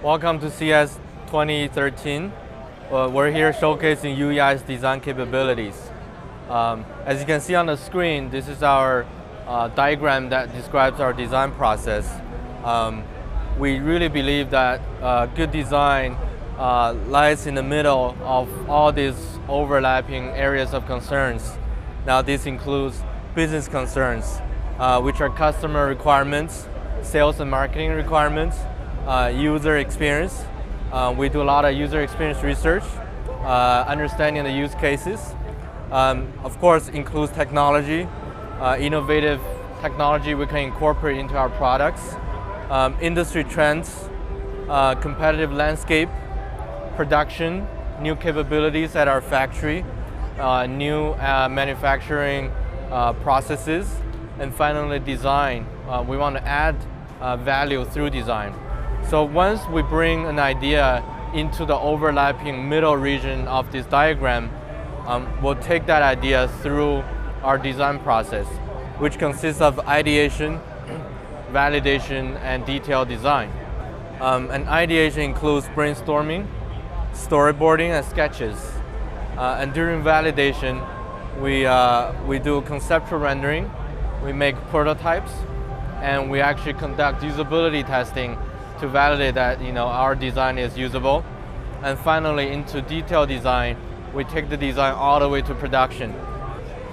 Welcome to CS 2013. We're here showcasing UEI's design capabilities. As you can see on the screen, this is our diagram that describes our design process. We really believe that good design lies in the middle of all these overlapping areas of concerns. Now this includes business concerns, which are customer requirements, sales and marketing requirements, user experience. We do a lot of user experience research, understanding the use cases. Of course, includes technology, innovative technology we can incorporate into our products, industry trends, competitive landscape, production, new capabilities at our factory, new manufacturing processes, and finally design. We want to add value through design. So once we bring an idea into the overlapping middle region of this diagram, we'll take that idea through our design process, which consists of ideation, validation, and detailed design. And ideation includes brainstorming, storyboarding, and sketches. And during validation, we do conceptual rendering, we make prototypes, and we actually conduct usability testing to validate that our design is usable. And finally, into detailed design, we take the design all the way to production.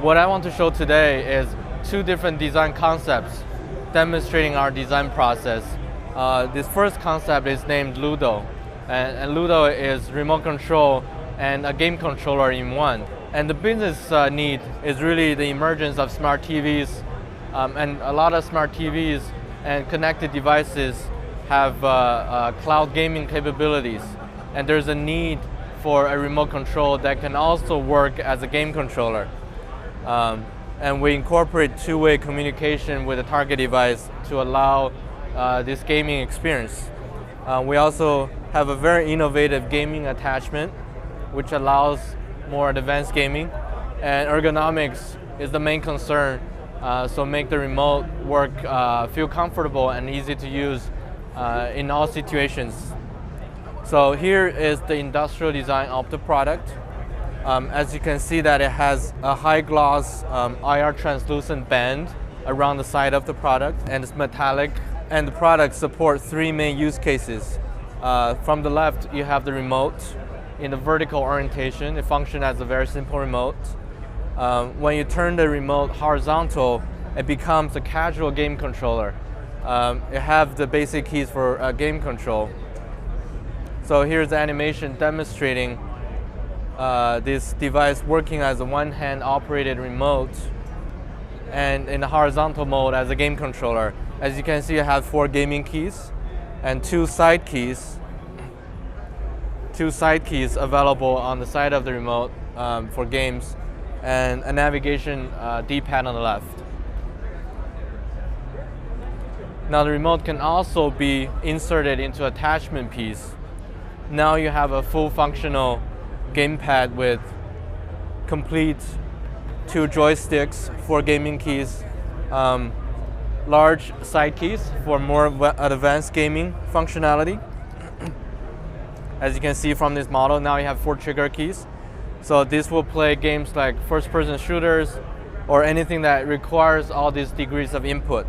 What I want to show today is two different design concepts demonstrating our design process. This first concept is named Ludo, and Ludo is remote control and a game controller in one. And the business need is really the emergence of smart TVs, and a lot of smart TVs and connected devices have cloud gaming capabilities, and there's a need for a remote control that can also work as a game controller. And we incorporate two-way communication with the target device to allow this gaming experience. We also have a very innovative gaming attachment, which allows more advanced gaming, and ergonomics is the main concern, so make the remote work feel comfortable and easy to use in all situations. So here is the industrial design of the product. As you can see that it has a high gloss IR translucent band around the side of the product, and it's metallic, and the product supports three main use cases. From the left you have the remote in the vertical orientation. It functions as a very simple remote. When you turn the remote horizontal, it becomes a casual game controller. It has the basic keys for game control. So here's the animation demonstrating this device working as a one-hand operated remote, and in the horizontal mode as a game controller. As you can see, I have 4 gaming keys and 2 side keys. 2 side keys available on the side of the remote for games, and a navigation D-pad on the left. Now the remote can also be inserted into attachment piece. Now you have a full functional gamepad with complete 2 joysticks, 4 gaming keys, large side keys for more advanced gaming functionality. As you can see from this model, now you have 4 trigger keys. So this will play games like first-person shooters or anything that requires all these degrees of input.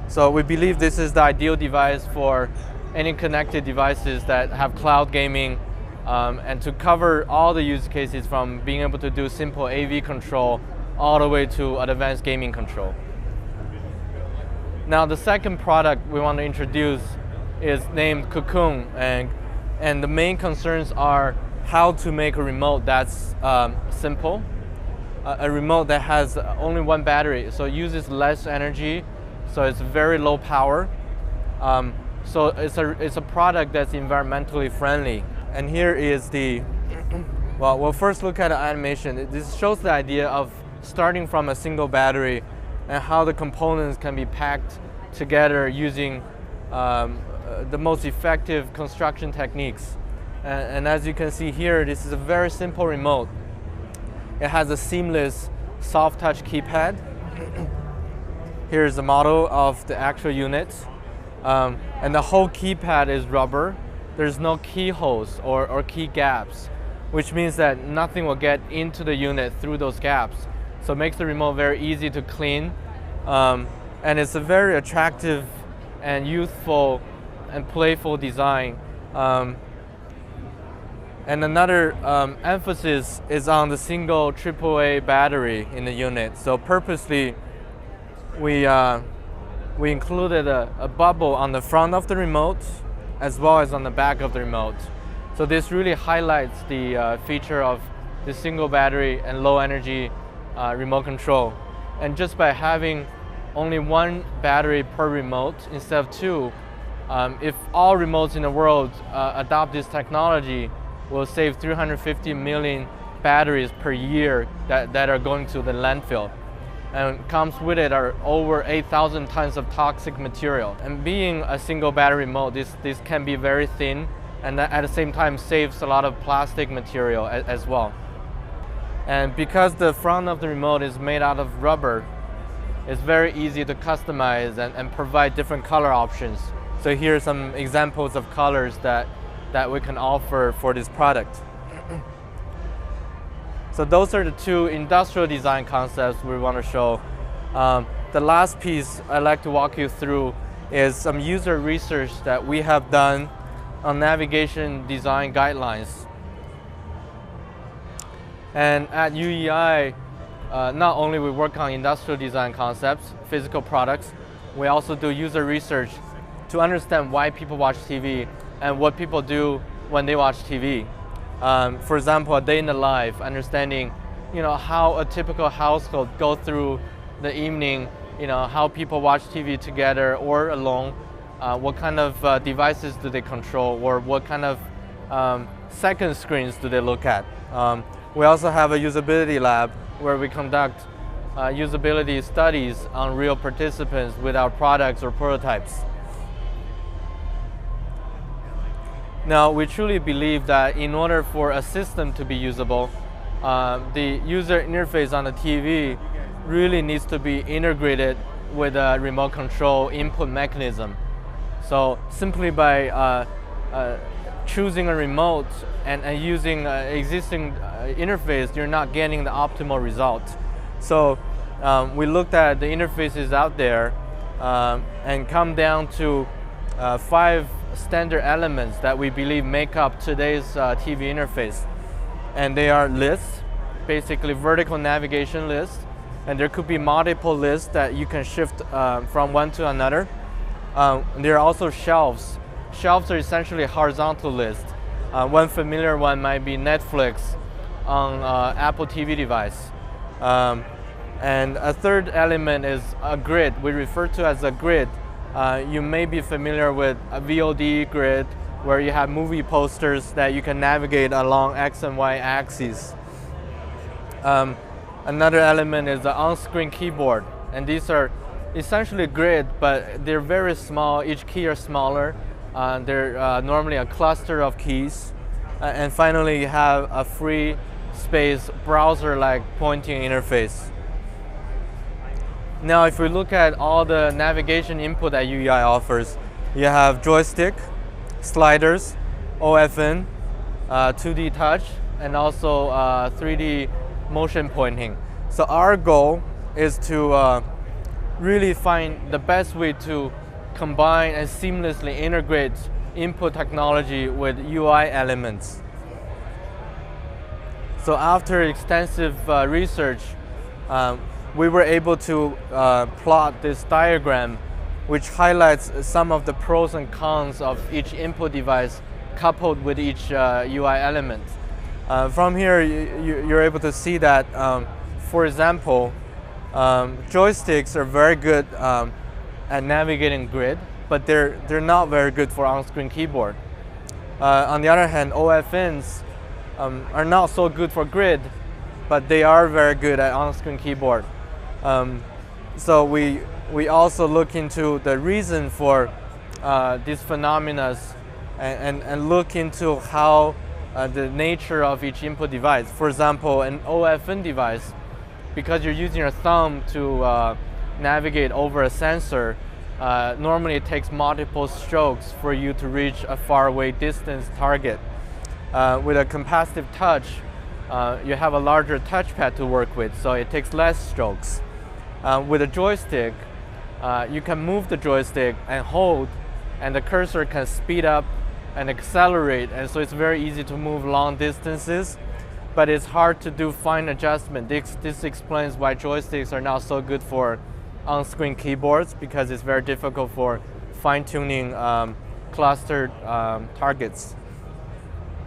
So we believe this is the ideal device for any connected devices that have cloud gaming, and to cover all the use cases from being able to do simple AV control all the way to advanced gaming control. Now the second product we want to introduce is named Cocoon Egg, and the main concerns are how to make a remote that's simple, a remote that has only 1 battery, so it uses less energy, so it's very low power. So it's a product that's environmentally friendly. And here is the, well, we'll first look at the animation. This shows the idea of starting from a single battery and how the components can be packed together using the most effective construction techniques. And as you can see here, this is a very simple remote. It has a seamless soft touch keypad. Here's the model of the actual unit. And the whole keypad is rubber. There's no keyholes or key gaps, which means that nothing will get into the unit through those gaps. So it makes the remote very easy to clean. And it's a very attractive and youthful and playful design. And another emphasis is on the single AAA battery in the unit. So purposely, we included a bubble on the front of the remote as well as on the back of the remote. So this really highlights the feature of the single battery and low energy remote control. And just by having only one battery per remote instead of two, if all remotes in the world adopt this technology, we'll save 350 million batteries per year that are going to the landfill. And comes with it are over 8,000 tons of toxic material. And being a single battery remote, this can be very thin, and at the same time saves a lot of plastic material as well. And because the front of the remote is made out of rubber, it's very easy to customize and provide different color options. So here are some examples of colors that we can offer for this product. So those are the two industrial design concepts we want to show. The last piece I'd like to walk you through is some user research that we have done on navigation design guidelines. And at UEI, not only we work on industrial design concepts, physical products, we also do user research to understand why people watch TV and what people do when they watch TV. For example, a day in the life, understanding, how a typical household go through the evening, how people watch TV together or alone, what kind of devices do they control, or what kind of second screens do they look at. We also have a usability lab where we conduct usability studies on real participants with our products or prototypes. Now, we truly believe that in order for a system to be usable, the user interface on the TV really needs to be integrated with a remote control input mechanism. So simply by choosing a remote and using existing interface, you're not getting the optimal result. So we looked at the interfaces out there and come down to 5 standard elements that we believe make up today's TV interface. And they are lists, basically vertical navigation lists, and there could be multiple lists that you can shift from one to another. There are also shelves. Shelves are essentially horizontal lists. One familiar one might be Netflix on Apple TV device. And a third element is a grid. We refer to as a grid. You may be familiar with a VOD grid where you have movie posters that you can navigate along X and Y axes. Another element is the on-screen keyboard, and these are essentially grid, but they're very small. Each key are smaller. They're normally a cluster of keys. And finally, you have a free space browser-like pointing interface. Now, if we look at all the navigation input that UEI offers, you have joystick, sliders, OFN, 2D touch, and also 3D motion pointing. So our goal is to really find the best way to combine and seamlessly integrate input technology with UI elements. So after extensive research, we were able to plot this diagram which highlights some of the pros and cons of each input device coupled with each UI element. From here, you're able to see that, for example, joysticks are very good at navigating grid, but they're not very good for on-screen keyboard. On the other hand, OFNs are not so good for grid, but they are very good at on-screen keyboard. So we also look into the reason for these phenomena and look into how the nature of each input device. For example, an OFN device, because you're using your thumb to navigate over a sensor, normally it takes multiple strokes for you to reach a faraway distance target. With a capacitive touch, you have a larger touchpad to work with, so it takes less strokes. With a joystick, you can move the joystick and hold, and the cursor can speed up and accelerate, and so it's very easy to move long distances, but it's hard to do fine adjustment. This explains why joysticks are not so good for on-screen keyboards, because it's very difficult for fine-tuning clustered targets.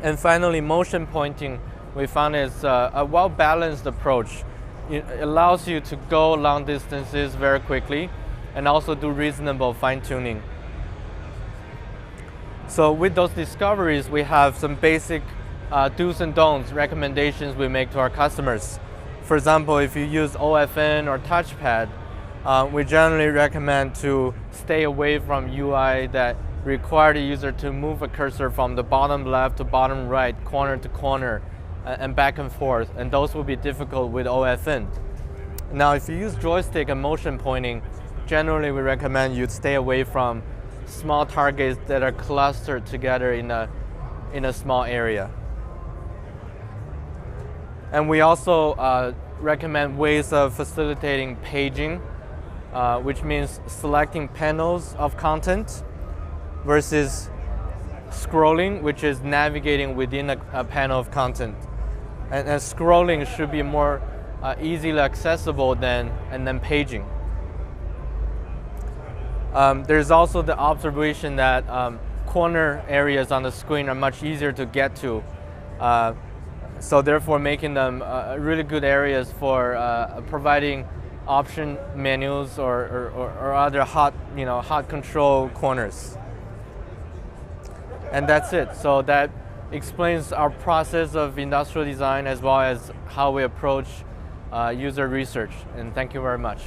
And finally, motion pointing, we found is a well-balanced approach. It allows you to go long distances very quickly and also do reasonable fine-tuning. So with those discoveries, we have some basic do's and don'ts recommendations we make to our customers. For example, if you use OFN or touchpad, we generally recommend to stay away from UI that require the user to move a cursor from the bottom left to bottom right, corner to corner, and back and forth, and those will be difficult with OFN. Now, if you use joystick and motion pointing, generally we recommend you stay away from small targets that are clustered together in a small area. And we also recommend ways of facilitating paging, which means selecting panels of content versus scrolling, which is navigating within a panel of content. And scrolling should be more easily accessible than paging. There's also the observation that corner areas on the screen are much easier to get to, so therefore making them really good areas for providing option menus or other hot control corners. And that's it. So that explains our process of industrial design as well as how we approach user research. And thank you very much.